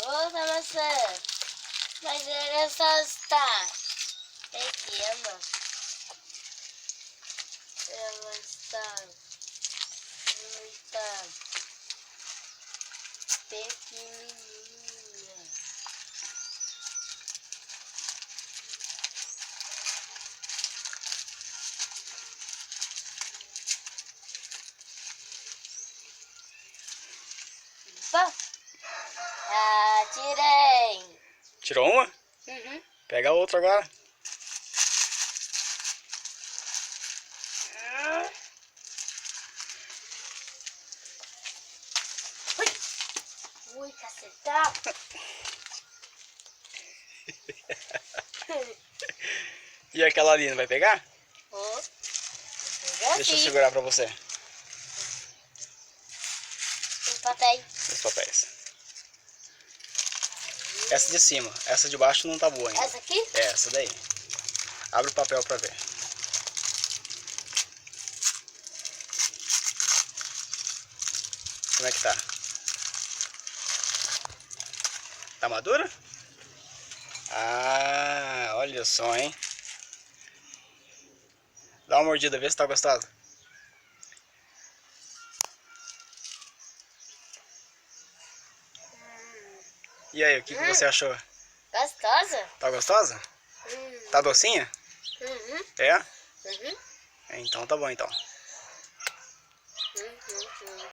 outra maçã. Mas ela só está pequena. Ela está muito pequenininha. Opa! Tirei! Tirou uma? Uhum. Pega a outra agora. Ui, caceta! E aquela ali, não vai pegar? Vou Deixa eu segurar pra você. Os papéis. Os papéis. Essa de cima. Essa de baixo não tá boa ainda. Essa aqui? É, essa daí. Abre o papel pra ver. Como é que tá? Tá madura? Ah, olha só, hein? Dá uma mordida, vê se tá gostosa. E aí, o que você achou? Gostosa? Tá gostosa? Tá docinha? Uhum. É? Uhum. Então tá bom então. Uhum.